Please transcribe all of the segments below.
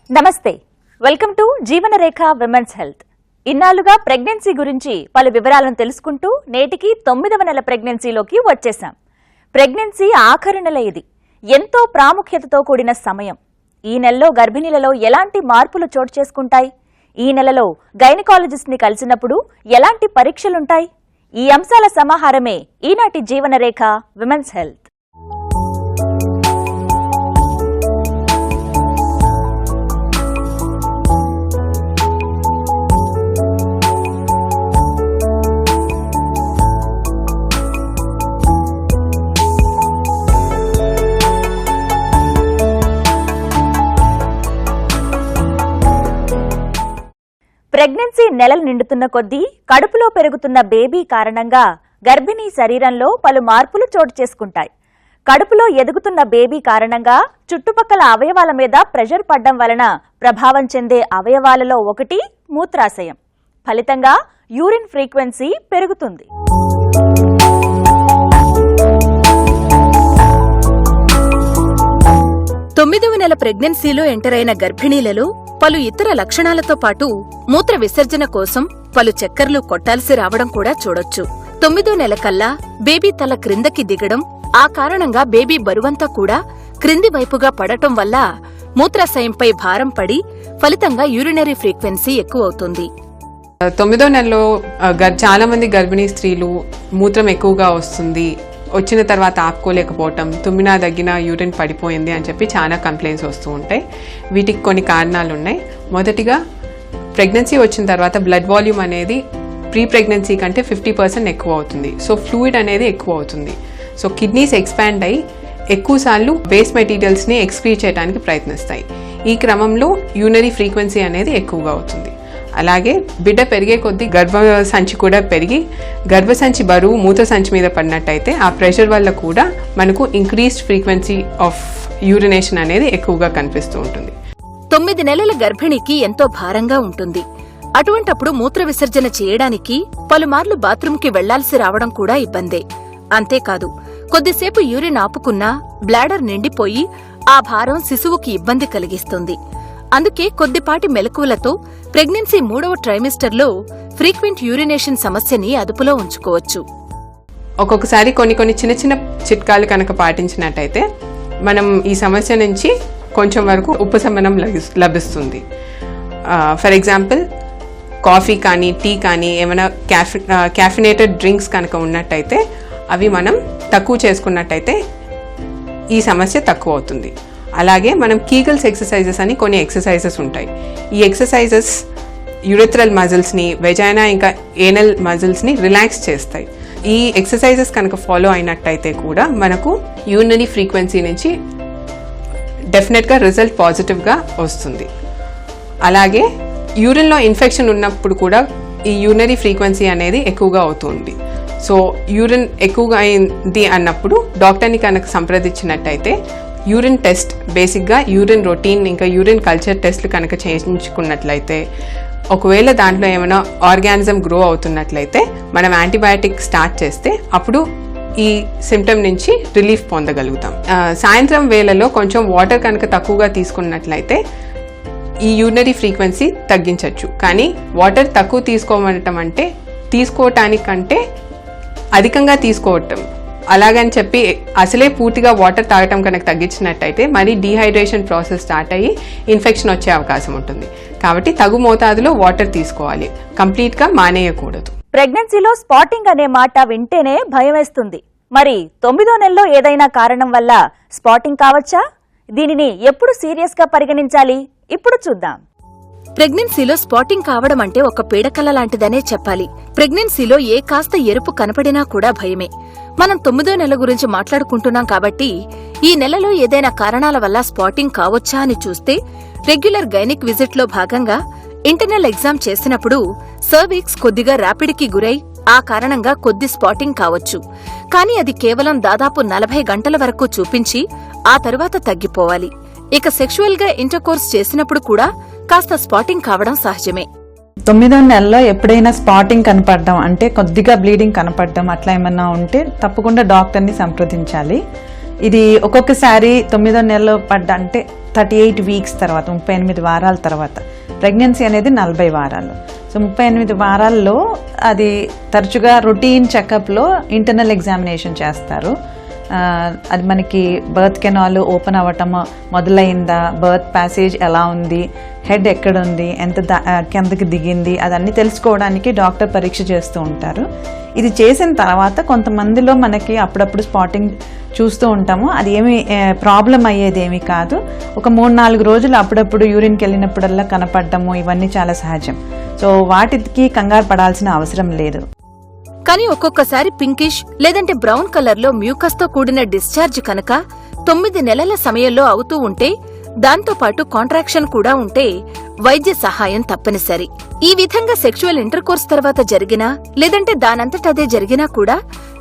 నమస్తే, welcome to Jeevanrekha women's health. ఇన్నాళ్లుగా pregnancy గురించి పలు వివరాలను తెలుసుకుంటూ నేటికి 9వ నెల ప్రెగ్నెన్సీలోకి వచ్చేసాం. ప్రెగ్నెన్సీ ఆఖరి నెల. ఇది ఎంతో ప్రాముఖ్యతతో కూడిన సమయం. ఈ నెలలో గర్భిణీలలో ఎలాంటి మార్పులు చోటు చేసుకుంటాయి? ఈ నెలలో గైనకాలజిస్ట్ ని కలిసినప్పుడు ఎలాంటి పరీక్షలుంటాయి? ఈ అంశాల సమాహారమే ఈనాటి జీవనరేఖ విమెన్స్ హెల్త్. ప్రెగ్నెన్సీ నెలలు నిండుతున్న కొద్దీ కడుపులో పెరుగుతున్న బేబీ కారణంగా గర్భిణీ శరీరంలో పలు మార్పులు చోటు చేసుకుంటాయి. కడుపులో ఎదుగుతున్న బేబీ కారణంగా చుట్టుపక్కల అవయవాల మీద ప్రెషర్ పడ్డం వలన ప్రభావం చెందే అవయవాలలో ఒకటి మూత్రాశయం. ఫలితంగా యూరిన్ ఫ్రీక్వెన్సీ పెరుగుతుంది. తొమ్మిదవ నెల ప్రెగ్నెన్సీలో ఎంటర్ అయిన గర్భిణీలలో పలు ఇతర లక్షణాలతో పాటు మూత్ర విసర్జన కోసం పలు చక్కర్లు కొట్టాల్సి రావడం కూడా చూడొచ్చు. 9వ నెల కల్లా బేబీ తల క్రిందకి దిగడం, ఆ కారణంగా బేబీ బరువంతా కూడా క్రింది వైపుగా పడటం వల్ల మూత్రాశయంపై భారం పడి ఫలితంగా యూరినరీ ఫ్రీక్వెన్సీ ఎక్కువవుతుంది. 9వ నెలలో చాలా మంది గర్భిణీ స్త్రీలు మూత్రం ఎక్కువగా వస్తుంది, వచ్చిన తర్వాత ఆపుకోలేకపోవటం, తుమ్మినా దగ్గిన యూరిన్ పడిపోయింది అని చెప్పి చాలా కంప్లైంట్స్ వస్తూ ఉంటాయి. వీటికి కొన్ని కారణాలు ఉన్నాయి. మొదటిగా ప్రెగ్నెన్సీ వచ్చిన తర్వాత బ్లడ్ వాల్యూమ్ అనేది ప్రీ ప్రెగ్నెన్సీ కంటే 50% ఎక్కువ అవుతుంది. సో ఫ్లూయిడ్ అనేది ఎక్కువ అవుతుంది. సో కిడ్నీస్ ఎక్స్పాండ్ అయ్యి ఎక్కువసార్లు వేస్ట్ మెటీరియల్స్ని ఎక్స్క్రీట్ చేయడానికి ప్రయత్నిస్తాయి. ఈ క్రమంలో యూరినరీ ఫ్రీక్వెన్సీ అనేది ఎక్కువగా అవుతుంది. అలాగే బిడ్డ పెరిగే కొద్దీ గర్భసంచి కూడా పెరిగి గర్భసంచి బరువు మూత్ర సంచి మీద పడినట్టయితే ఆ ప్రెషర్ వల్ల కూడా మనకు ఇంక్రీస్డ్ ఫ్రీక్వెన్సీ ఆఫ్ యూరినేషన్ అనేది ఎక్కువగా కనిపిస్తూ ఉంటుంది. 9 నెలల గర్భిణికి ఎంతో భారంగా ఉంటుంది. అటువంటప్పుడు మూత్ర విసర్జన చేయడానికి పలుమార్లు బాత్రూంకి వెళ్లాల్సి రావడం కూడా ఇబ్బందే. అంతేకాదు, కొద్దిసేపు యూరిన్ ఆపుకున్నా బ్లాడర్ నిండిపోయి ఆ భారం శిశువుకి ఇబ్బంది కలిగిస్తుంది. అందుకే కొద్దిపాటి మెలకువలతో ప్రెగ్నెన్సీ 3వ ట్రైమిస్టర్లో ఫ్రీక్వెంట్ యూరినేషన్ సమస్యని అదుపులో ఉంచుకోవచ్చు. ఒక్కొక్కసారి కొన్ని చిన్న చిన్న చిట్కాలు కనుక పాటించినట్టయితే మనం ఈ సమస్య నుంచి కొంచెం వరకు ఉపశమనం లభిస్తుంది. ఫర్ ఎగ్జాంపుల్, కాఫీ కానీ టీ కానీ ఏమైనా క్యాఫినేటెడ్ డ్రింక్స్ కనుక ఉన్నట్టయితే అవి మనం తక్కువ చేసుకున్నట్టయితే ఈ సమస్య తక్కువ అవుతుంది. అలాగే మనం కీగల్స్ ఎక్సర్సైజెస్ అని కొన్ని ఎక్సర్సైజెస్ ఉంటాయి. ఈ ఎక్సర్సైజెస్ యూరిథ్రల్ మజిల్స్ని, వెజైనా ఇంకా ఏనల్ మజిల్స్ని రిలాక్స్ చేస్తాయి. ఈ ఎక్సర్సైజెస్ కనుక ఫాలో అయినట్టయితే కూడా మనకు యూరినరీ ఫ్రీక్వెన్సీ నుంచి డెఫినెట్గా రిజల్ట్ పాజిటివ్గా వస్తుంది. అలాగే యూరిన్లో ఇన్ఫెక్షన్ ఉన్నప్పుడు కూడా ఈ యూరినరీ ఫ్రీక్వెన్సీ అనేది ఎక్కువగా అవుతుంది. సో యూరిన్ ఎక్కువగా అయింది అన్నప్పుడు డాక్టర్ని కనుక సంప్రదించినట్టయితే యూరిన్ టెస్ట్, బేసిక్గా యూరిన్ రొటీన్ ఇంకా యూరిన్ కల్చర్ టెస్ట్లు కనుక చేయించుకున్నట్లయితే ఒకవేళ దాంట్లో ఏమైనా ఆర్గానిజం గ్రో అవుతున్నట్లయితే మనం యాంటీబయాటిక్ స్టార్ట్ చేస్తే అప్పుడు ఈ సిమ్టమ్ నుంచి రిలీఫ్ పొందగలుగుతాం. సాయంత్రం వేళలో కొంచెం వాటర్ కనుక తక్కువగా తీసుకున్నట్లయితే ఈ యూరినరీ ఫ్రీక్వెన్సీ తగ్గించవచ్చు. కానీ వాటర్ తక్కువ తీసుకోవటం అంటే తీసుకోవటానికంటే అధికంగా తీసుకోవటం, అలాగని చెప్పి అసలే పూర్తిగా వాటర్ తాగటం కనుక తగ్గించినట్టయితే మరి డీహైడ్రేషన్ ప్రాసెస్ స్టార్ట్ అయ్యి ఇన్ఫెక్షన్ వచ్చే అవకాశం ఉంటుంది. కాబట్టి తగు మోతాదులో వాటర్ తీసుకోవాలి, కంప్లీట్గా మానేయకూడదు. ప్రెగ్నెన్సీలో స్పాటింగ్ అనే మాట వింటేనే భయం వేస్తుంది. మరి 9వ నెలలో ఏదైనా కారణం వల్ల స్పాటింగ్ కావచ్చా? దీనిని ఎప్పుడు సీరియస్ గా పరిగణించాలి? ఇప్పుడు చూద్దాం. ప్రెగ్నెన్సీలో స్పాటింగ్ కావడం అంటే ఒక పీడకల లాంటిదనే చెప్పాలి. ప్రెగ్నెన్సీలో ఏ కాస్త ఎరుపు కనపడినా కూడా భయమే. మనం 9వ నెల గురించి మాట్లాడుకుంటున్నాం కాబట్టి ఈ నెలలో ఏదైనా కారణాల వల్ల స్పాటింగ్ కావచ్చా అని చూస్తే రెగ్యులర్ గైనిక్ విజిట్ లో భాగంగా ఇంటర్నల్ ఎగ్జామ్ చేసినప్పుడు సర్వీక్స్ కొద్దిగా ర్యాపిడ్కి గురై ఆ కారణంగా కొద్ది స్పాటింగ్ కావచ్చు. కానీ అది కేవలం దాదాపు 40 గంటల వరకు చూపించి ఆ తరువాత తగ్గిపోవాలి. ఇక సెక్షువల్ గా ఇంటర్కోర్స్ చేసినప్పుడు కూడా కాస్త స్పాటింగ్ కావడం సహజమే. 9వ నెలలో ఎప్పుడైనా స్పాటింగ్ కనపడడం అంటే కొద్దిగా బ్లీడింగ్ కనపడడం అట్లా ఏమన్నా ఉంటే తప్పకుండా డాక్టర్ని సంప్రదించాలి. ఇది ఒక్కొక్కసారి 9వ నెలలో అంటే 38 వీక్స్ తర్వాత 38 వారాల తర్వాత. ప్రెగ్నెన్సీ అనేది 40 వారాలు. సో 38 వారాల్లో అది తరచుగా రొటీన్ చెకప్లో ఇంటర్నల్ ఎగ్జామినేషన్ చేస్తారు. అది మనకి బర్త్ కెనాల్ ఓపెన్ అవ్వటం మొదలైందా, బర్త్ ప్యాసేజ్ ఎలా ఉంది, హెడ్ ఎక్కడుంది, ఎంత కిందకి దిగింది, అదన్నీ తెలుసుకోవడానికి డాక్టర్ పరీక్ష చేస్తూ ఉంటారు. ఇది చేసిన తర్వాత కొంతమందిలో మనకి అప్పుడప్పుడు స్పాటింగ్ చూస్తూ ఉంటాము. అది ఏమి ప్రాబ్లం అయ్యేది ఏమీ కాదు. ఒక 3-4 రోజులు అప్పుడప్పుడు యూరిన్కి వెళ్ళినప్పుడల్లా కనపడటము ఇవన్నీ చాలా సహజం. సో వాటికి కంగారు పడాల్సిన అవసరం లేదు. కానీ ఒక్కొక్కసారి పింకిష్ లేదంటే బ్రౌన్ కలర్లో మ్యూకస్తో కూడిన డిశ్చార్జ్ కనుక 9 నెలల సమయంలో అవుతూ ఉంటే, దాంతోపాటు కాంట్రాక్షన్ కూడా ఉంటే వైద్య సహాయం తప్పనిసరి. ఈ విధంగా సెక్షువల్ ఇంటర్కోర్స్ తర్వాత జరిగినా లేదంటే దానంతటదే జరిగినా కూడా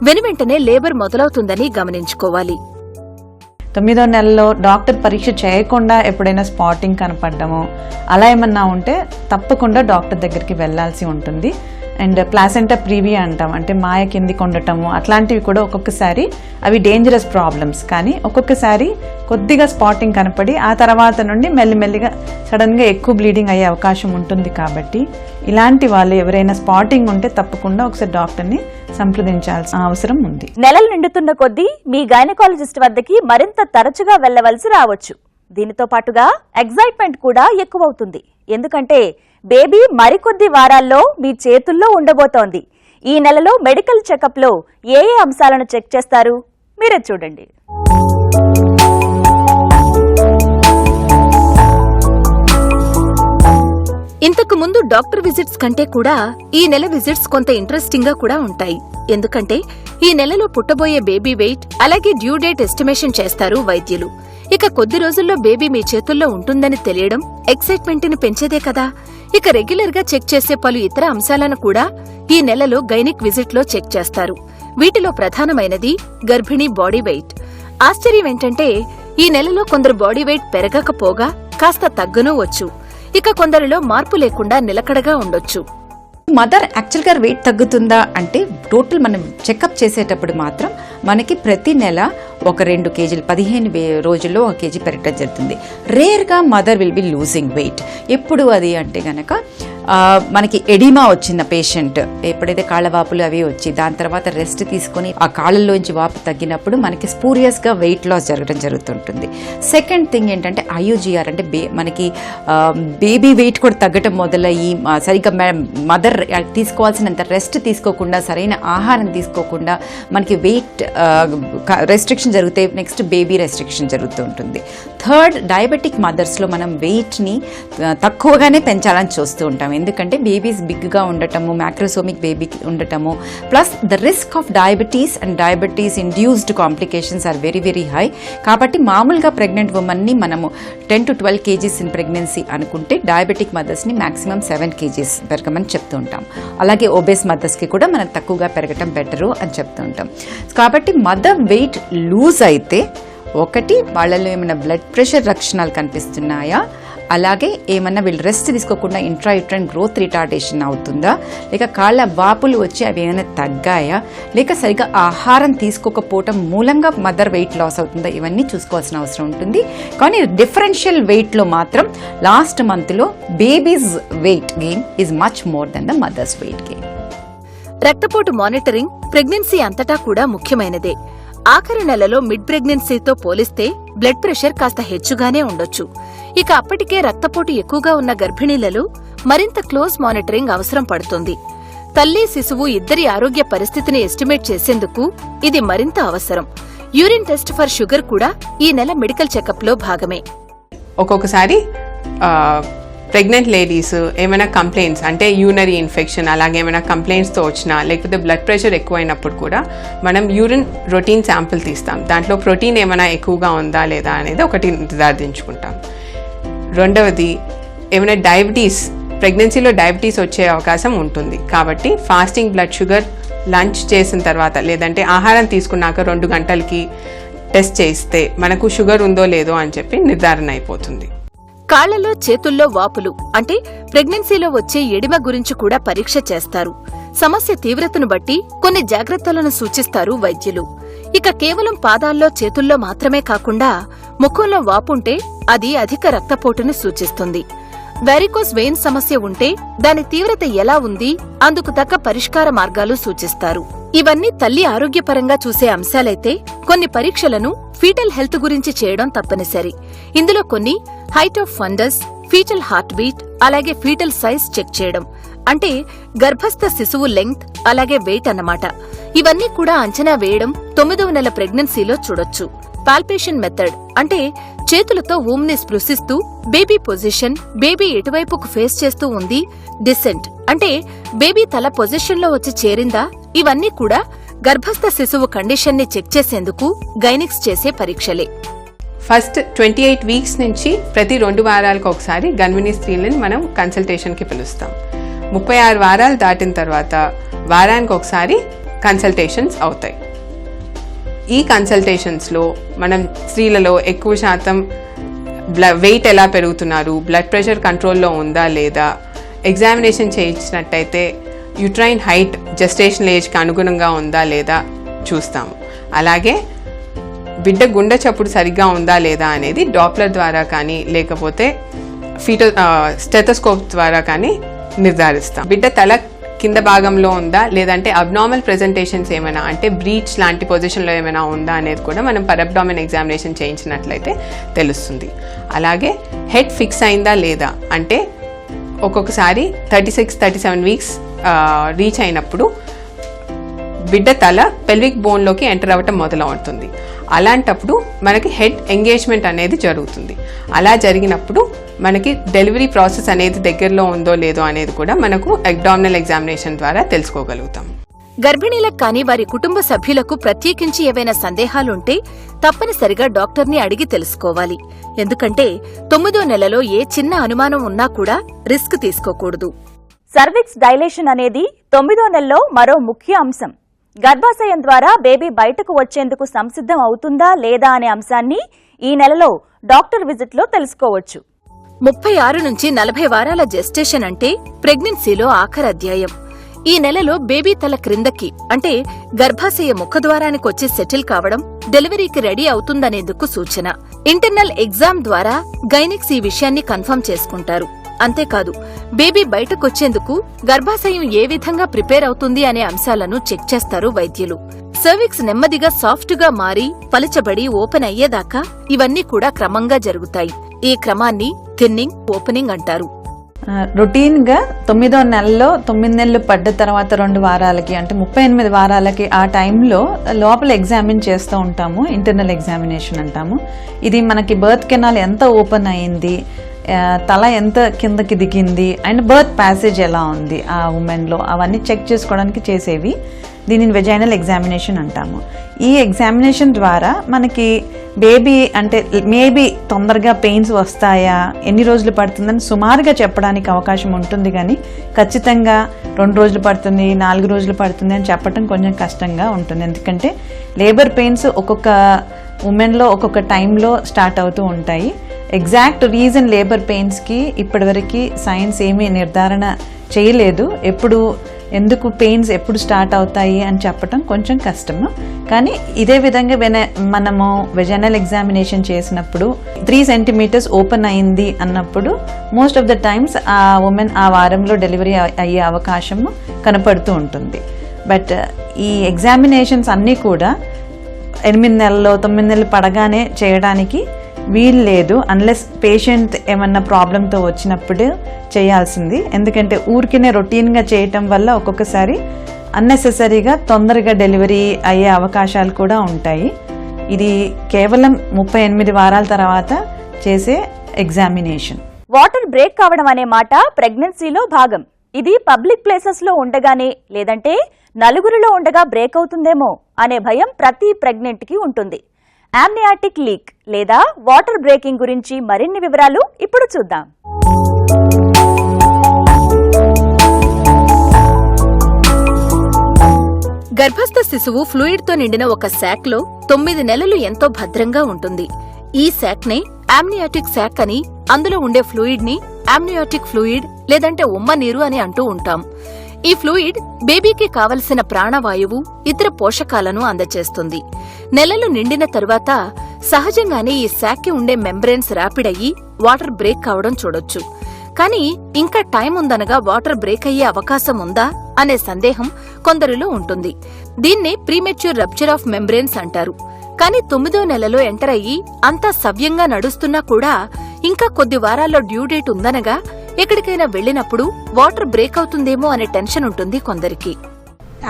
వెనువెంటనే లేబర్ మొదలవుతుందని గమనించుకోవాలి. 9వ నెలలో డాక్టర్ పరీక్ష చేయకుండా ఎప్పుడైనా స్పాటింగ్ కనపడము అలా ఏమన్నా ఉంటే తప్పకుండా డాక్టర్ దగ్గరికి వెళ్లాల్సి ఉంటుంది. అండ్ ప్లాసెంటా ప్రీవి అంటాం, అంటే మాయ కిందికి ఉండటము అట్లాంటివి కూడా ఒక్కొక్కసారి అవి డేంజరస్ ప్రాబ్లమ్స్. కానీ ఒక్కొక్కసారి కొద్దిగా స్పాటింగ్ కనపడి ఆ తర్వాత నుండి మెల్లిమెల్లిగా సడన్గా ఎక్కువ బ్లీడింగ్ అయ్యే అవకాశం ఉంటుంది. కాబట్టి ఇలాంటి వాళ్ళు ఎవరైనా స్పాటింగ్ ఉంటే తప్పకుండా ఒకసారి డాక్టర్ని సంప్రదించాల్సిన అవసరం ఉంది. నెలలు నిండుతున్న కొద్దీ మీ గైనకాలజిస్ట్ వద్దకి మరింత తరచుగా వెళ్లవలసి రావచ్చు. దీనితో పాటుగా ఎగ్జైట్మెంట్ కూడా ఎక్కువవుతుంది. ఎందుకంటే బేబీ మరికొద్ది వారాల్లో మీ చేతుల్లో ఉండబోతోంది. ఈ నెలలో మెడికల్ చెకప్లో ఏ అంశాలను చెక్ చేస్తారు మీరే చూడండి. ఇంతకు ముందు డాక్టర్ విజిట్స్ కంటే కూడా ఈ నెల విజిట్స్ కొంత ఇంట్రెస్టింగ్ గా కూడా ఉంటాయి. ఎందుకంటే ఈ నెలలో పుట్టబోయే బేబీ వెయిట్ అలాగే డ్యూ డేట్ ఎస్టిమేషన్ చేస్తారు వైద్యులు. ఇక కొద్ది రోజుల్లో బేబీ మీ చేతుల్లో ఉంటుందని తెలియడం ఎక్సైట్మెంట్ ని పెంచేదే కదా. ఇక రెగ్యులర్ గా చెక్ చేసే పలు ఇతర అంశాలను కూడా ఈ నెలలో గైనిక్ విజిట్ లో చెక్ చేస్తారు. వీటిలో ప్రధానమైనది గర్భిణీ బాడీ వెయిట్. ఆశ్చర్యం ఏంటంటే ఈ నెలలో కొందరు బాడీ వెయిట్ పెరగకపోగా కాస్త తగ్గనూ వచ్చు. ఇక కొందరిలో మార్పు లేకుండా నిలకడగా ఉండొచ్చు. మదర్ యాక్చువల్గా వెయిట్ తగ్గుతుందా అంటే టోటల్ మనం చెకప్ చేసేటప్పుడు మాత్రం మనకి ప్రతి నెల ఒక 2 కేజీలు 15 రోజుల్లో 1 కేజీ పెరగడం జరుగుతుంది. రేర్గా mother will be losing weight. ఎప్పుడు అది అంటే గనక మనకి ఎడిమా వచ్చిన పేషెంట్ ఎప్పుడైతే కాళ్ళ వాపులు అవి వచ్చి దాని తర్వాత రెస్ట్ తీసుకొని ఆ కాళ్ళల్లోంచి వాపు తగ్గినప్పుడు మనకి స్పూరియస్గా వెయిట్ లాస్ జరగడం జరుగుతుంటుంది. సెకండ్ థింగ్ ఏంటంటే ఐయుజిఆర్ అంటే మనకి బేబీ వెయిట్ కూడా తగ్గటం మొదలయ్యి సరిగ్గా మదర్ తీసుకోవాల్సినంత రెస్ట్ తీసుకోకుండా సరైన ఆహారం తీసుకోకుండా మనకి వెయిట్ రెస్ట్రిక్షన్ జరుగుతాయి. నెక్స్ట్ బేబీ రెస్ట్రిక్షన్ జరుగుతూ ఉంటుంది. థర్డ్ డయాబెటిక్ మదర్స్లో మనం వెయిట్ని తక్కువగానే పెంచాలని చూస్తూ ఉంటాం. ఎందుకంటే బేబీస్ బిగ్గా ఉండటము, మ్యాక్రోసోమిక్ బేబీ ఉండటము, plus the risk of diabetes and diabetes induced complications are very very high. కాబట్టి మామూలుగా ప్రెగ్నెంట్ ఉమెన్ని మనము 10 to 12 కేజీస్ ఇన్ ప్రెగ్నెన్సీ అనుకుంటే డయాబెటిక్ మదర్స్ని మాక్సిమం 7 కేజీస్ పెరగమని చెప్తూ ఉంటాం. అలాగే ఒబేస్ మదర్స్కి కూడా మనం తక్కువగా పెరగటం బెటరు అని చెప్తూ ఉంటాం. కాబట్టి మదర్ వెయిట్ లూజ్ అయితే ఒకటి వాళ్ళలో ఏమైనా బ్లడ్ ప్రెషర్ లక్షణాలు కనిపిస్తున్నాయా, అలాగే ఏమన్నా వీళ్ళు రెస్ట్ తీసుకోకుండా ఇంట్రాయూట్రైన్ గ్రోత్ రిటార్డేషన్ అవుతుందా, లేక కాళ్ళ వాపులు వచ్చి అవి ఏమైనా తగ్గాయా, లేక సరిగ్గా ఆహారం తీసుకోకపోవటం మూలంగా మదర్ వెయిట్ లాస్ అవుతుందా, ఇవన్నీ చూసుకోవాల్సిన అవసరం ఉంటుంది. కానీ డిఫరెన్షియల్ వెయిట్లో మాత్రం లాస్ట్ మంత్లో babies weight gain is much more than the mother's weight gain. రక్తపోటు మానిటరింగ్ ప్రెగ్నెన్సీ అంతటా కూడా ముఖ్యమైనదే. ఆఖరి నెలలో మిడ్ ప్రెగ్నెన్సీతో పోలిస్తే బ్లడ్ ప్రెషర్ కాస్త హెచ్చుగానే ఉండొచ్చు. ఇక అప్పటికే రక్తపోటు ఎక్కువగా ఉన్న గర్భిణీలలో మరింత క్లోజ్ మానిటరింగ్ అవసరం పడుతుంది. తల్లి శిశువు ఇద్దరి ఆరోగ్య పరిస్థితిని ఎస్టిమేట్ చేసేందుకు ఇది మరింత అవసరం. యూరిన్ టెస్ట్ ఫర్ షుగర్ కూడా ఈ నెల మెడికల్ చెకప్ లో భాగమే. ఒక్కొక్కసారి ప్రెగ్నెంట్ లేడీస్ ఏమైనా కంప్లైంట్స్ అంటే యూరినరీ ఇన్ఫెక్షన్ అలాగే ఏమైనా కంప్లైంట్స్తో వచ్చినా లేకపోతే బ్లడ్ ప్రెషర్ ఎక్కువైనప్పుడు కూడా మనం యూరిన్ రొటీన్ శాంపిల్ తీస్తాం. దాంట్లో ప్రోటీన్ ఏమైనా ఎక్కువగా ఉందా లేదా అనేది ఒకటి నిర్ధారించుకుంటాం. రెండవది ఏమైనా డయాబెటీస్, ప్రెగ్నెన్సీలో డయాబెటీస్ వచ్చే అవకాశం ఉంటుంది. కాబట్టి ఫాస్టింగ్ బ్లడ్ షుగర్ లంచ్ చేసిన తర్వాత లేదంటే ఆహారం తీసుకున్నాక 2 గంటలకి టెస్ట్ చేస్తే మనకు షుగర్ ఉందో లేదో అని చెప్పి నిర్ధారణ అయిపోతుంది. కాళ్లలో చేతుల్లో వాపులు అంటే ప్రెగ్నెన్సీలో వచ్చే ఎడిమ గురించి కూడా పరీక్ష చేస్తారు. సమస్య తీవ్రతను బట్టి కొన్ని జాగ్రత్తలను సూచిస్తారు వైద్యులు. ఇక కేవలం పాదాల్లో చేతుల్లో మాత్రమే కాకుండా ముఖంలో వాపుంటే అది అధిక రక్తపోటును సూచిస్తుంది. వెరికోస్ వెయిన్ సమస్య ఉంటే దాని తీవ్రత ఎలా ఉంది, అందుకు తగ్గ పరిష్కార మార్గాలు సూచిస్తారు. ఇవన్నీ తల్లి ఆరోగ్యపరంగా చూసే అంశాలైతే కొన్ని పరీక్షలను ఫీటల్ హెల్త్ గురించి చేయడం తప్పనిసరి. ఇందులో కొన్ని height of fundus, foetal heart beat, అలాగే ఫీటల్ సైజ్ చెక్ చేయడం, అంటే గర్భస్థ శిశువు లెంగ్త్ అలాగే వెయిట్ అన్నమాట. ఇవన్నీ కూడా అంచనా వేయడం 9వ నెల ప్రెగ్నెన్సీలో చూడొచ్చు. పాల్పేషన్ మెథడ్ అంటే చేతులతో ఊమ్ ని స్పృశిస్తూ బేబీ పొజిషన్, బేబీ ఎటువైపుకు ఫేస్ చేస్తూ ఉంది, డిసెంట్ అంటే బేబీ తల పొజిషన్ లో వచ్చి చేరిందా, ఇవన్నీ కూడా గర్భస్థ శిశువు కండిషన్ ని చెక్ చేసేందుకు గైనిక్స్ చేసే పరీక్షలే. ఫస్ట్ 28 వీక్స్ నుంచి ప్రతి 2 వారాలకు ఒకసారి గర్భిణీ స్త్రీలను మనం కన్సల్టేషన్కి పిలుస్తాం. 36 వారాలు దాటిన తర్వాత వారానికి ఒకసారి కన్సల్టేషన్స్ అవుతాయి. ఈ కన్సల్టేషన్స్లో మనం స్త్రీలలో ఎక్కువ శాతం వెయిట్ ఎలా పెరుగుతున్నారు, బ్లడ్ ప్రెషర్ కంట్రోల్లో ఉందా లేదా, ఎగ్జామినేషన్ చేయించినట్టయితే యూట్రైన్ హైట్ జెస్టేషనల్ ఏజ్కి అనుగుణంగా ఉందా లేదా చూస్తాము. అలాగే బిడ్డ గుండె చప్పుడు సరిగ్గా ఉందా లేదా అనేది డాప్లర్ ద్వారా కానీ లేకపోతే స్టెథోస్కోప్ ద్వారా కానీ నిర్ధారిస్తాం. బిడ్డ తల కింద భాగంలో ఉందా లేదంటే అబ్నార్మల్ ప్రెజెంటేషన్స్ ఏమైనా అంటే బ్రీచ్ లాంటి పొజిషన్లో ఏమైనా ఉందా అనేది కూడా మనం పరబ్డామిన్ ఎగ్జామినేషన్ చేయించినట్లయితే తెలుస్తుంది. అలాగే హెడ్ ఫిక్స్ అయిందా లేదా అంటే ఒక్కొక్కసారి 36-37 వీక్స్ రీచ్ అయినప్పుడు బిడ్డ తల పెల్విక్ బోన్లోకి ఎంటర్ అవ్వటం మొదలవుతుంది. అలాంటప్పుడు మనకి హెడ్ ఎంగేజ్మెంట్ అనేది జరుగుతుంది. అలా జరిగినప్పుడు మనకి డెలివరీ ప్రాసెస్ అనేది దగ్గరలో ఉందో లేదో అనేది కూడా మనకు అబ్డామినల్ ఎగ్జామినేషన్ ద్వారా తెలుసుకోగలుగుతాం. గర్భిణీలకు కానీ వారి కుటుంబ సభ్యులకు ప్రత్యేకించి ఏవైనా సందేహాలుంటే తప్పనిసరిగా డాక్టర్ని అడిగి తెలుసుకోవాలి. ఎందుకంటే 9వ నెలలో ఏ చిన్న అనుమానం ఉన్నా కూడా రిస్క్ తీసుకోకూడదు. సర్విక్స్ డైలేషన్ అనేది 9వ నెలలో మరో ముఖ్య అంశం. గర్భాశయం ద్వారా బేబీ బయటకు వచ్చేందుకు సంసిద్ధం అవుతుందా లేదా అనే అంశాన్ని ఈ నెలలో డాక్టర్ విజిట్ లో తెలుసుకోవచ్చు. 36 నుంచి 40 వారాల జెస్టేషన్ అంటే ప్రెగ్నెన్సీలో ఆఖరి అధ్యాయం. ఈ నెలలో బేబీ తల క్రిందకి అంటే గర్భాశయ ముఖద్వారానికి వచ్చి సెటిల్ కావడం డెలివరీకి రెడీ అవుతుందనేందుకు సూచన. ఇంటర్నల్ ఎగ్జామ్ ద్వారా గైనిక్స్ ఈ విషయాన్ని కన్ఫర్మ్ చేసుకుంటారు. అంతేకాదు బేబీ బయటకొచ్చేందుకు గర్భాశయం ఏ విధంగా ప్రిపేర్ అవుతుంది అనే అంశాలను చెక్ చేస్తారు వైద్యులు. సర్విక్స్ నెమ్మదిగా సాఫ్ట్ గా మారి పలచబడి ఓపెన్ అయ్యేదాకా ఇవన్నీ కూడా క్రమంగా జరుగుతాయి. ఈ క్రమాన్ని థిన్నింగ్, ఓపెనింగ్ అంటారు. రొటీన్ గా 9వ నెలలో 9 నెలలు పడ్డ తర్వాత 2 వారాలకి అంటే 38 వారాలకి ఆ టైంలో లోపల ఎగ్జామిన్ చేస్తూ ఉంటాము. ఇంటర్నల్ ఎగ్జామినేషన్ అంటాము. ఇది మనకి బర్త్ కెనాల్ ఎంత ఓపెన్ అయింది, తల ఎంత కిందకి దిగింది అండ్ బర్త్ ప్యాసేజ్ ఎలా ఉంది ఆ ఉమెన్లో, అవన్నీ చెక్ చేసుకోవడానికి చేసేవి. దీనిని వెజైనల్ ఎగ్జామినేషన్ అంటాము. ఈ ఎగ్జామినేషన్ ద్వారా మనకి బేబీ అంటే మేబీ తొందరగా పెయిన్స్ వస్తాయా, ఎన్ని రోజులు పడుతుందని సుమారుగా చెప్పడానికి అవకాశం ఉంటుంది. కానీ ఖచ్చితంగా 2 రోజులు పడుతుంది, 4 రోజులు పడుతుంది అని చెప్పడం కొంచెం కష్టంగా ఉంటుంది. ఎందుకంటే లేబర్ పెయిన్స్ ఒక్కొక్క ఉమెన్లో ఒక్కొక్క టైంలో స్టార్ట్ అవుతూ ఉంటాయి. ఎగ్జాక్ట్ రీజన్ లేబర్ పెయిన్స్కి ఇప్పటివరకు సైన్స్ ఏమీ నిర్ధారణ చేయలేదు. ఎందుకు పెయిన్స్ ఎప్పుడు స్టార్ట్ అవుతాయి అని చెప్పడం కొంచెం కష్టము. కానీ ఇదే విధంగా మనము వెజైనల్ ఎగ్జామినేషన్ చేసినప్పుడు 3 సెంటీమీటర్స్ ఓపెన్ అయింది అన్నప్పుడు మోస్ట్ ఆఫ్ ద టైమ్స్ ఆ ఉమెన్ ఆ వారంలో డెలివరీ అయ్యే అవకాశము కనపడుతూ ఉంటుంది. బట్ ఈ ఎగ్జామినేషన్స్ అన్నీ కూడా 8 నెలల్లో 9 నెలలు పడగానే చేయడానికి వీలు లేదు. అన్లెస్ పేషెంట్ ఏమన్నా ప్రాబ్లంతో వచ్చినప్పుడు చేయాల్సింది. ఎందుకంటే ఊరికినే రొటీన్గా చేయటం వల్ల ఒక్కొక్కసారి అన్నెసెసరీగా తొందరగా డెలివరీ అయ్యే అవకాశాలు కూడా ఉంటాయి. ఇది కేవలం 38 వారాల తర్వాత చేసే ఎగ్జామినేషన్. వాటర్ బ్రేక్ కావడం అనే మాట ప్రెగ్నెన్సీలో భాగం. ఇది పబ్లిక్ ప్లేసెస్ లో ఉండగానే లేదంటే నలుగురిలో ఉండగా బ్రేక్ అవుతుందేమో అనే భయం ప్రతి ప్రెగ్నెంట్ కి ఉంటుంది. ఆమ్నియాటిక్ లీక్ లేదా వాటర్ బ్రేకింగ్ గురించి మరిన్ని వివరాలు ఇప్పుడు చూద్దాం. గర్భస్థ శిశువు ఫ్లూయిడ్ తో నిండిన ఒక శాక్ లో 9 నెలలు ఎంతో భద్రంగా ఉంటుంది. ఈ శాక్ నే ఆమ్నియాటిక్ శాక్ అని, అందులో ఉండే ఫ్లూయిడ్ ని ఆమ్నియాటిక్ ఫ్లూయిడ్ లేదంటే ఉమ్మ నీరు అని అంటూ ఉంటాం. ఈ ఫ్లూయిడ్ బేబీకి కావలసిన ప్రాణవాయువు, ఇతర పోషకాలను అందచేస్తుంది. నెలలు నిండిన తరువాత సహజంగానే ఈ శాక్కి ఉండే మెంబ్రెన్స్ ర్యాపిడ్ అయ్యి వాటర్ బ్రేక్ కావడం చూడొచ్చు. కానీ ఇంకా టైం ఉందనగా వాటర్ బ్రేక్ అయ్యే అవకాశం ఉందా అనే సందేహం కొందరిలో ఉంటుంది. దీన్నే ప్రీమెచ్యూర్ రప్చర్ ఆఫ్ మెంబ్రెన్స్ అంటారు. కానీ 9వ నెలలో ఎంటర్ అయ్యి అంతా సవ్యంగా నడుస్తున్నా కూడా ఇంకా కొద్ది వారాల్లో డ్యూ డేట్ ఉందనగా ఎక్కడికైనా వెళ్లినప్పుడు వాటర్ బ్రేక్ అవుతుందేమో అనే టెన్షన్ ఉంటుంది కొందరికి.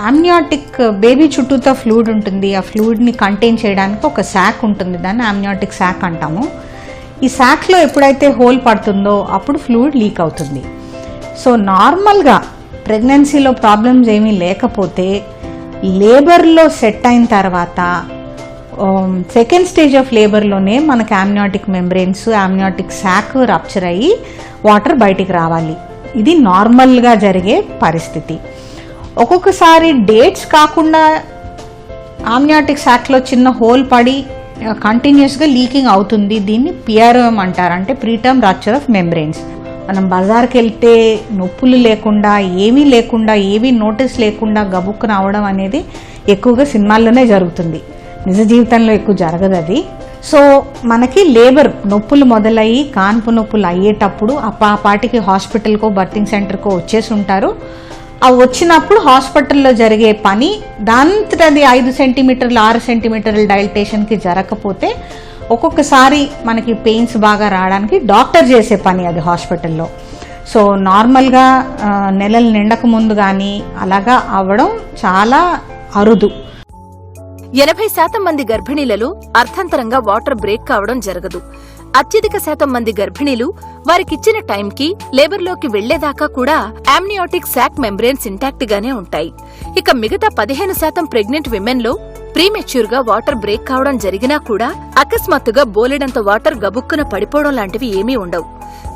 ఆమ్నియాటిక్ బేబీ చుట్టూతో ఫ్లూయిడ్ ఉంటుంది. ఆ ఫ్లూయిడ్ని కంటైన్ చేయడానికి ఒక శాక్ ఉంటుంది, దాన్ని ఆమ్నియాటిక్ శాక్ అంటాము. ఈ శాక్లో ఎప్పుడైతే హోల్ పడుతుందో అప్పుడు ఫ్లూయిడ్ లీక్ అవుతుంది. సో నార్మల్గా ప్రెగ్నెన్సీలో ప్రాబ్లమ్స్ ఏమీ లేకపోతే లేబర్లో సెట్ అయిన తర్వాత సెకండ్ స్టేజ్ ఆఫ్ లేబర్లోనే మనకి amniotic membranes, amniotic sack rupture అయ్యి వాటర్ బయటికి రావాలి. ఇది నార్మల్గా జరిగే పరిస్థితి. ఒక్కొక్కసారి డేట్స్ కాకుండా ఆమ్నియాటిక్ శాక్లో చిన్న హోల్ పడి కంటిన్యూస్గా లీకింగ్ అవుతుంది. దీన్ని పిఆర్ఓఎం అంటారు, అంటే ప్రీటర్మ్ రప్చర్ ఆఫ్ మెంబ్రెయిన్స్. మనం బజార్కి వెళ్తే నొప్పులు లేకుండా, ఏమీ నోటీస్ లేకుండా గబుక్కున అవడం అనేది ఎక్కువగా సినిమాల్లోనే జరుగుతుంది. నిజ జీవితంలో ఎక్కువ జరగదు అది. సో మనకి లేబర్ నొప్పులు మొదలయ్యి కాన్పు నొప్పులు అయ్యేటప్పుడు ఆ పాటికి హాస్పిటల్కో బర్తింగ్ సెంటర్కో వచ్చేసి ఉంటారు. అవి వచ్చినప్పుడు హాస్పిటల్లో జరిగే పని దాంతది 5 సెంటీమీటర్లు 6 సెంటీమీటర్ల డైలటేషన్కి జరగకపోతే ఒక్కొక్కసారి మనకి పెయిన్స్ బాగా రావడానికి డాక్టర్ చేసే పని అది హాస్పిటల్లో. సో నార్మల్గా నెలలు నిండక ముందు కానీ అలాగా అవ్వడం చాలా అరుదు. 80% మంది గర్భిణీలలో అర్థంతరంగా వాటర్ బ్రేక్ కావడం జరగదు. అత్యధిక శాతం మంది గర్భిణీలు వారికిచ్చిన టైంకి లేబర్లోకి వెళ్లేదాకా కూడా ఆమ్నియాటిక్ శాక్ మెంబ్రెయిన్స్ ఇంటాక్ట్ గానే ఉంటాయి. ఇక మిగతా 15% ప్రెగ్నెంట్ విమెన్ లో ప్రీమెచ్యూర్ గా వాటర్ బ్రేక్ కావడం జరిగినా కూడా అకస్మాత్తుగా బోలెడంత వాటర్ గబుక్కున పడిపోవడం లాంటివి ఏమీ ఉండవు.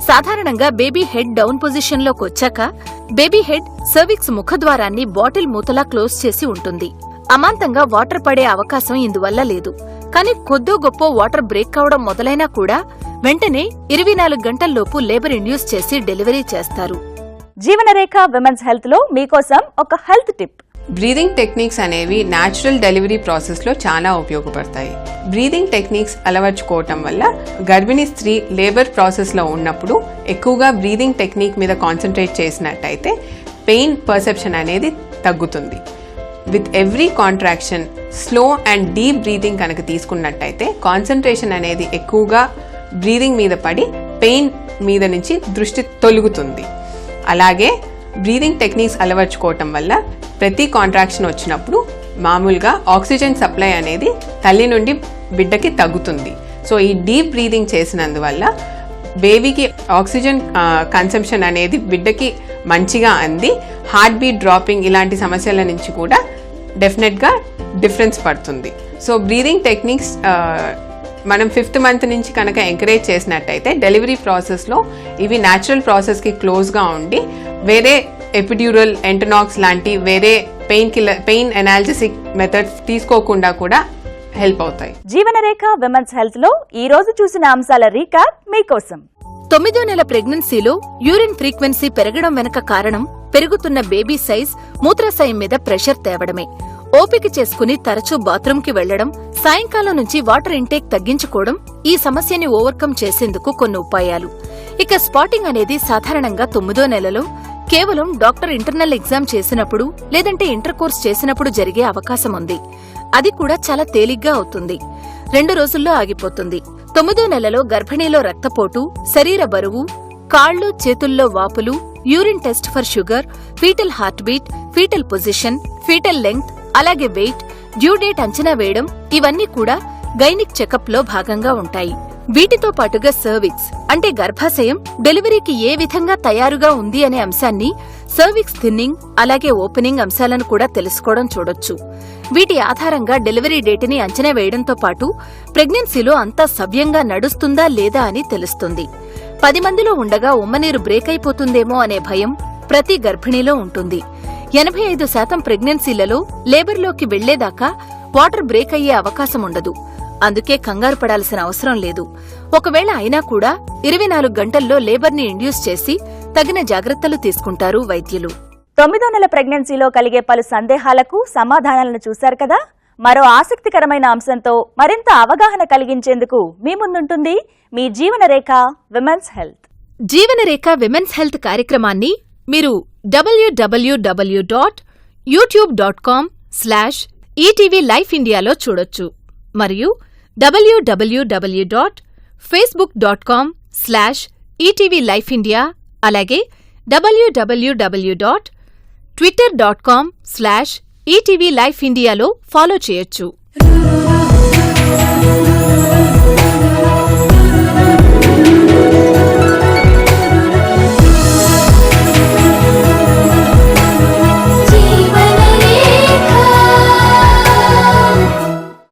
సాధారణంగా బేబీ హెడ్ డౌన్ పొజిషన్ లోకి వచ్చాక బేబీ హెడ్ సర్విక్స్ ముఖద్వారాన్ని బాటిల్ మూతలా క్లోజ్ చేసి ఉంటుంది. అమాంతంగా వాటర్ పడే అవకాశం ఇందువల్ల లేదు. కానీ కొద్దో గొప్ప వాటర్ బ్రేక్ కావడం మొదలైనా కూడా వెంటనే 24 గంటల్లోపు లేబర్ ఇండ్యూస్ చేసి డెలివరీ చేస్తారు. జీవనరేఖ విమెన్స్ హెల్త్ లో మీకోసం ఒక హెల్త్ టిప్. బ్రీదింగ్ టెక్నిక్స్ అనేవి న్యాచురల్ డెలివరీ ప్రాసెస్లో చాలా ఉపయోగపడతాయి. బ్రీదింగ్ టెక్నిక్స్ అలవర్చుకోవటం వల్ల గర్భిణీ స్త్రీ లేబర్ ప్రాసెస్లో ఉన్నప్పుడు ఎక్కువగా బ్రీదింగ్ టెక్నిక్ మీద కాన్సన్ట్రేట్ చేసినట్టయితే పెయిన్ పర్సెప్షన్ అనేది తగ్గుతుంది. With every contraction slow and deep breathing కనుక తీసుకున్నట్టయితే కాన్సన్ట్రేషన్ అనేది ఎక్కువగా బ్రీదింగ్ మీద పడి పెయిన్ మీద నుంచి దృష్టి తొలుగుతుంది. అలాగే బ్రీదింగ్ టెక్నిక్స్ అలవర్చుకోవటం వల్ల ప్రతి కాంట్రాక్షన్ వచ్చినప్పుడు మామూలుగా ఆక్సిజన్ సప్లై అనేది తల్లి నుండి బిడ్డకి తగ్గుతుంది. సో ఈ డీప్ బ్రీదింగ్ చేసినందువల్ల బేబీకి ఆక్సిజన్ కన్సంప్షన్ అనేది బిడ్డకి మంచిగా అంది హార్ట్ బీట్ డ్రాపింగ్ ఇలాంటి సమస్యల నుంచి కూడా డెఫినెట్గా డిఫరెన్స్ పడుతుంది. సో బ్రీదింగ్ టెక్నిక్స్ మనం 5th మంత్ నుంచి కనుక ఎంకరేజ్ చేసినట్టయితే డెలివరీ ప్రాసెస్లో ఇవి న్యాచురల్ ప్రాసెస్కి క్లోజ్గా ఉండి వేరే ఎపిడ్యూరల్, ఎంటనాక్స్ లాంటి వేరే పెయిన్ అనాల్జెసిక్ మెథడ్స్ తీసుకోకుండా కూడా హెల్ప్ అవుతాయి. జీవనరేఖ విమెన్స్ హెల్త్ లో ఈ రోజు చూసిన అంశాల రీక్యాప్ మీకోసం. 9వ నెల ప్రెగ్నెన్సీలో యూరిన్ ఫ్రీక్వెన్సీ పెరగడం వెనక కారణం పెరుగుతున్న బేబీ సైజ్, మూత్రాశయం మీద ప్రెషర్ తేవడమే. ఓపిక చేసుకుని తరచూ బాత్రూంకి వెళ్లడం, సాయంకాలం నుంచి వాటర్ ఇంటేక్ తగ్గించుకోవడం ఈ సమస్యని ఓవర్కమ్ చేసేందుకు కొన్ని ఉపాయాలు. ఇక స్పాటింగ్ అనేది సాధారణంగా 9వ నెలలో కేవలం డాక్టర్ ఇంటర్నల్ ఎగ్జామ్ చేసినప్పుడు లేదంటే ఇంటర్ కోర్స్ చేసినప్పుడు జరిగే అవకాశం ఉంది. అది కూడా చాలా తేలిగ్గా అవుతుంది. 2 రోజుల్లో ఆగిపోతుంది. 9వ నెలలో గర్భిణీలో రక్తపోటు, శరీర బరువు, కాళ్లు చేతుల్లో వాపులు, urine test for sugar, fetal heart beat, fetal position, fetal length, అలాగే వెయిట్, డ్యూ డేట్ అంచనా వేయడం ఇవన్నీ కూడా గైనిక్ చెకప్ లో భాగంగా ఉంటాయి. వీటితో పాటుగా సర్విక్స్ అంటే గర్భాశయం డెలివరీకి ఏ విధంగా తయారుగా ఉంది అనే అంశాన్ని, సర్విక్స్ థిన్నింగ్ అలాగే ఓపెనింగ్ అంశాలను కూడా తెలుసుకోవడం చూడొచ్చు. వీటి ఆధారంగా డెలివరీ డేట్ని అంచనా వేయడంతో పాటు ప్రెగ్నెన్సీలో అంతా సవ్యంగా నడుస్తుందా లేదా అని తెలుస్తుంది. 10 మందిలో ఉండగా ఉమ్మనీరు బ్రేక్ అయిపోతుందేమో అనే భయం ప్రతి గర్భిణీలో ఉంటుంది. 85% ప్రెగ్నెన్సీలలో లేబర్లోకి వెళ్లేదాకా వాటర్ బ్రేక్ అయ్యే అవకాశం ఉండదు. అందుకే కంగారు పడాల్సిన అవసరం లేదు. ఒకవేళ అయినా కూడా 24 గంటల్లో లేబర్ని ఇండ్యూస్ చేసి తగిన జాగ్రత్తలు తీసుకుంటారు వైద్యులు. 9వ నెల ప్రెగ్నెన్సీలో కలిగే పలు సందేహాలకు సమాధానాలను చూశారు కదా. మరో ఆసక్తికరమైన అంశంతో మరింత అవగాహన కలిగించేందుకు మీ ముందుంటుంది మీ జీవనరేఖ విమెన్స్ హెల్త్. జీవనరేఖ విమెన్స్ హెల్త్ కార్యక్రమాన్ని మీరు www.youtube.com/ETV Life Indiaలో చూడొచ్చు మరియు www.facebook.com/ETV Life India అలాగే www.twitter.com/ETV Life Indiaలో ఫాలో చేయొచ్చు.